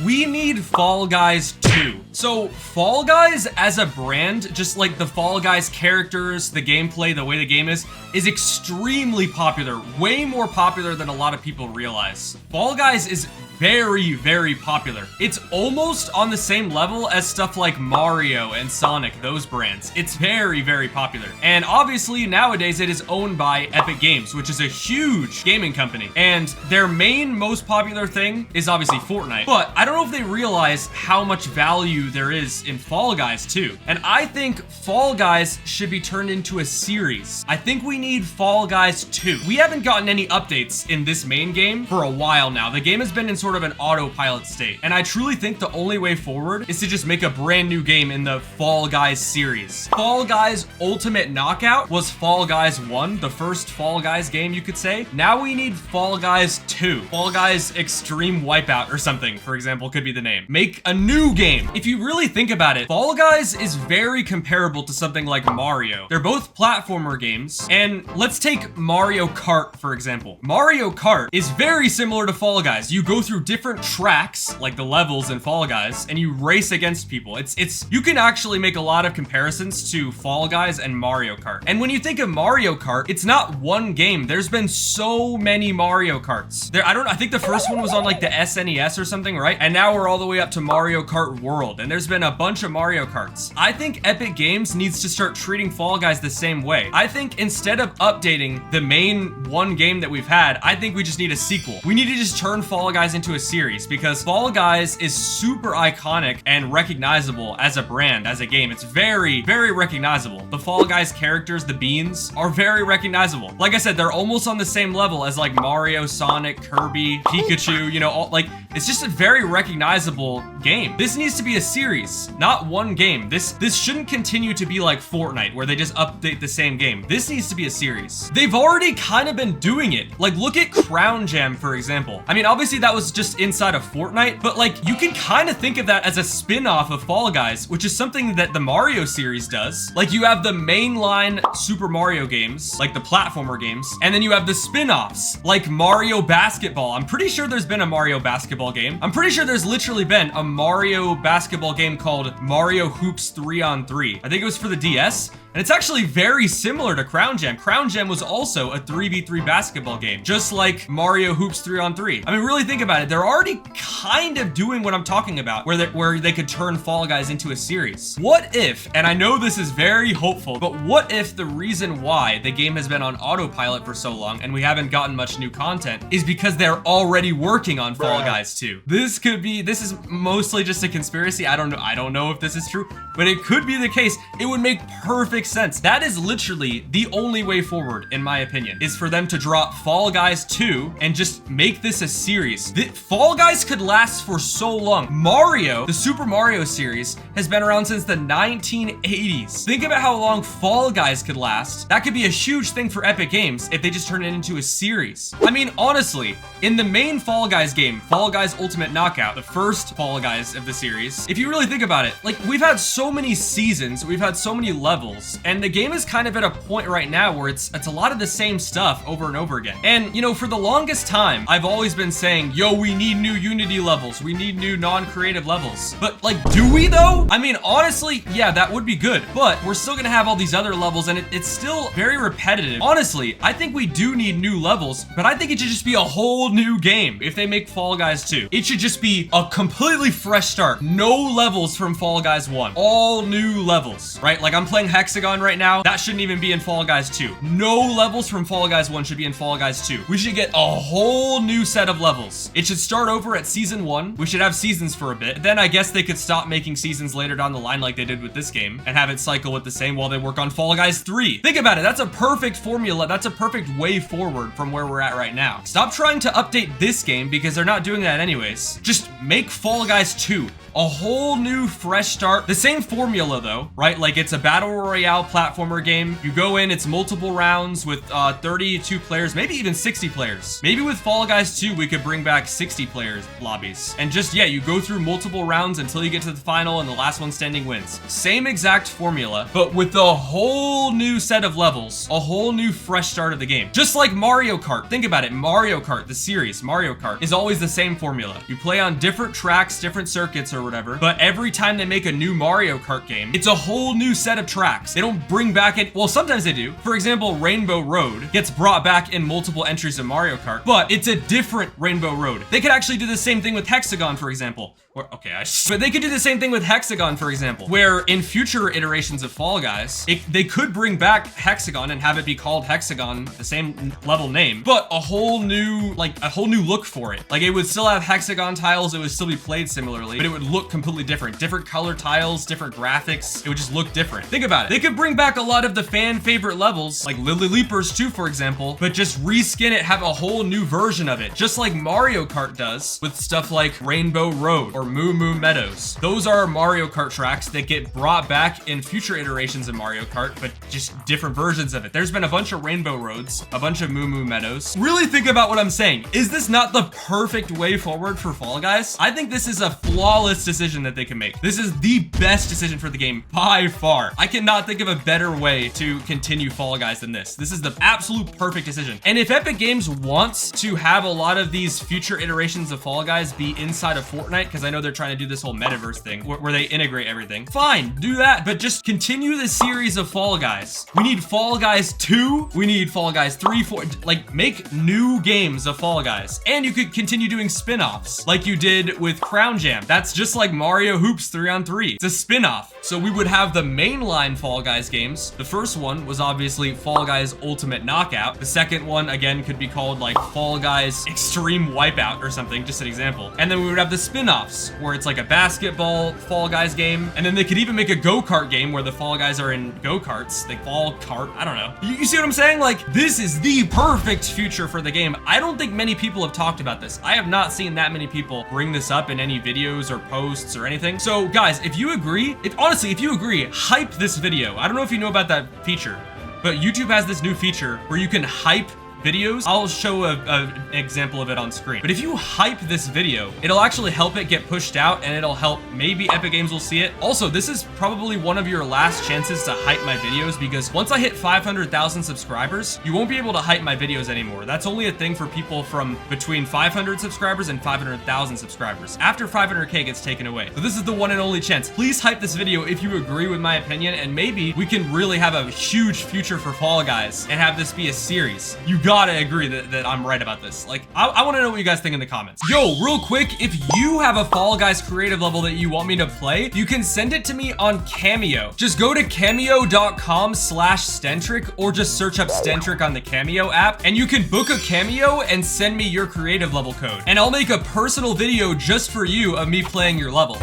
We need Fall Guys 2. So Fall Guys as a brand, just like the Fall Guys characters, the gameplay, the way the game is extremely popular. Way more popular than a lot of people realize. Fall Guys is very, very popular. It's almost on the same level as stuff like Mario and Sonic, those brands. It's very, very popular. And obviously nowadays it is owned by Epic Games, which is a huge gaming company. And their main most popular thing is obviously Fortnite. But I don't know if they realize how much value there is in Fall Guys too. And I think Fall Guys should be turned into a series. I think we need Fall Guys 2. We haven't gotten any updates in this main game for a while now. The game has been in sort of an autopilot state. And I truly think the only way forward is to just make a brand new game in the Fall Guys series. Fall Guys Ultimate Knockout was Fall Guys 1, the first Fall Guys game you could say. Now we need Fall Guys 2. Fall Guys Extreme Wipeout or something, for example, could be the name. Make a new game. If you really think about it, Fall Guys is very comparable to something like Mario. They're both platformer games. And let's take Mario Kart, for example. Mario Kart is very similar to Fall Guys. You go through different tracks, like the levels in Fall Guys, and you race against people. You can actually make a lot of comparisons to Fall Guys and Mario Kart. And when you think of Mario Kart, it's not one game. There's been so many Mario Karts. I think the first one was on like the SNES or something, right? And now we're all the way up to Mario Kart World, and there's been a bunch of Mario Karts. I think Epic Games needs to start treating Fall Guys the same way. I think instead of updating the main one game that we've had, I think we just need a sequel. We need to just turn Fall Guys into a series, because Fall Guys is super iconic and recognizable as a brand, as a game. It's very, very recognizable. The Fall Guys characters, the beans, are very recognizable. Like I said, they're almost on the same level as like Mario, Sonic, Kirby, Pikachu, you know, it's just a very recognizable game. This needs to be a series, not one game. This shouldn't continue to be like Fortnite, where they just update the same game. This needs to be a series. They've already kind of been doing it. Like, look at Crown Jam, for example. I mean, obviously that was just inside of Fortnite, but like, you can kind of think of that as a spin-off of Fall Guys, which is something that the Mario series does. Like, you have the mainline Super Mario games, like the platformer games, and then you have the spin-offs, like Mario Basketball. I'm pretty sure there's been a Mario Basketball game. I'm pretty sure there's literally been a Mario Basketball game called Mario Hoops 3-on-3. I think it was for the DS. And it's actually very similar to Crown Jam. Crown Jam was also a 3v3 basketball game, just like Mario Hoops 3-on-3. I mean, really think about it. They're already kind of doing what I'm talking about, where they could turn Fall Guys into a series. What if, and I know this is very hopeful, but what if the reason why the game has been on autopilot for so long and we haven't gotten much new content is because they're already working on Fall Guys 2? This is mostly just a conspiracy. I don't know if this is true, but it could be the case. It would make perfect sense. That is literally the only way forward, in my opinion, is for them to drop Fall Guys 2 and just make this a series. Fall Guys could last for so long. Mario, the Super Mario series, has been around since the 1980s. Think about how long Fall Guys could last. That could be a huge thing for Epic Games if they just turn it into a series. I mean, honestly, in the main Fall Guys game, Fall Guys Ultimate Knockout, the first Fall Guys of the series, if you really think about it, like, we've had so many seasons, we've had so many levels, and the game is kind of at a point right now where it's a lot of the same stuff over and over again. And, you know, for the longest time, I've always been saying, yo, we need new Unity levels. We need new non-creative levels. But, like, do we though? I mean, honestly, yeah, that would be good. But we're still gonna have all these other levels, and it's still very repetitive. Honestly, I think we do need new levels, but I think it should just be a whole new game if they make Fall Guys 2. It should just be a completely fresh start. No levels from Fall Guys 1. All new levels, right? Like, I'm playing Hexagon right now. That shouldn't even be in Fall Guys 2. No levels from Fall Guys 1 should be in Fall Guys 2. We should get a whole new set of levels. It should start over at season 1. We should have seasons for a bit. Then I guess they could stop making seasons later down the line like they did with this game and have it cycle with the same while they work on Fall Guys 3. Think about it. That's a perfect formula. That's a perfect way forward from where we're at right now. Stop trying to update this game because they're not doing that anyways. Just make Fall Guys 2. A whole new fresh start. The same formula though, right? Like it's a battle royale platformer game. You go in, it's multiple rounds with 32 players, maybe even 60 players. Maybe with Fall Guys 2, we could bring back 60 players lobbies. And just, yeah, you go through multiple rounds until you get to the final and the last one standing wins. Same exact formula, but with a whole new set of levels, a whole new fresh start of the game. Just like Mario Kart. Think about it. Mario Kart, the series, Mario Kart, is always the same formula. You play on different tracks, different circuits or whatever, but every time they make a new Mario Kart game, it's a whole new set of tracks. They don't bring back it. Well, sometimes they do. For example, Rainbow Road gets brought back in multiple entries of Mario Kart, but it's a different Rainbow Road. They could actually do the same thing with Hexagon, for example. But they could do the same thing with Hexagon, for example, where in future iterations of Fall Guys, they could bring back Hexagon and have it be called Hexagon, the same level name, but a whole new look for it. Like it would still have Hexagon tiles, it would still be played similarly, but it would look completely different. Different color tiles, different graphics, it would just look different. Think about it. They could bring back a lot of the fan favorite levels, like Lily Leapers 2, for example, but just reskin it, have a whole new version of it, just like Mario Kart does with stuff like Rainbow Road or Moo Moo Meadows. Those are Mario Kart tracks that get brought back in future iterations of Mario Kart, but just different versions of it. There's been a bunch of Rainbow Roads, a bunch of Moo Moo Meadows. Really think about what I'm saying. Is this not the perfect way forward for Fall Guys? I think this is a flawless decision that they can make. This is the best decision for the game by far. I cannot think of a better way to continue Fall Guys than this. This is the absolute perfect decision. And if Epic Games wants to have a lot of these future iterations of Fall Guys be inside of Fortnite, because I know they're trying to do this whole metaverse thing where they integrate everything. Fine, do that, but just continue the series of Fall Guys. We need Fall Guys 2, we need Fall Guys 3, 4, like make new games of Fall Guys. And you could continue doing spin-offs like you did with Crown Jam. That's just like Mario Hoops 3-on-3. It's a spin-off. So we would have the mainline Fall Guys games. The first one was obviously Fall Guys Ultimate Knockout. The second one, again, could be called like Fall Guys Extreme Wipeout or something, just an example. And then we would have the spin-offs where it's like a basketball Fall Guys game. And then they could even make a go-kart game where the Fall Guys are in go-karts. They fall kart, I don't know. You see what I'm saying? Like, this is the perfect future for the game. I don't think many people have talked about this. I have not seen that many people bring this up in any videos or posts or anything. So guys, if you agree, honestly, if you agree, hype this video. I don't know if you know about that feature, but YouTube has this new feature where you can hype videos. I'll show an example of it on screen. But if you hype this video, it'll actually help it get pushed out and it'll help maybe Epic Games will see it. Also, this is probably one of your last chances to hype my videos because once I hit 500,000 subscribers, you won't be able to hype my videos anymore. That's only a thing for people from between 500 subscribers and 500,000 subscribers. After 500K gets taken away. So this is the one and only chance. Please hype this video if you agree with my opinion and maybe we can really have a huge future for Fall Guys and have this be a series. You gotta agree that I'm right about this. Like, I want to know what you guys think in the comments. Yo, real quick, if you have a Fall Guys creative level that you want me to play, you can send it to me on Cameo. Just go to cameo.com/Stentric or just search up Stentric on the Cameo app and you can book a Cameo and send me your creative level code. And I'll make a personal video just for you of me playing your level.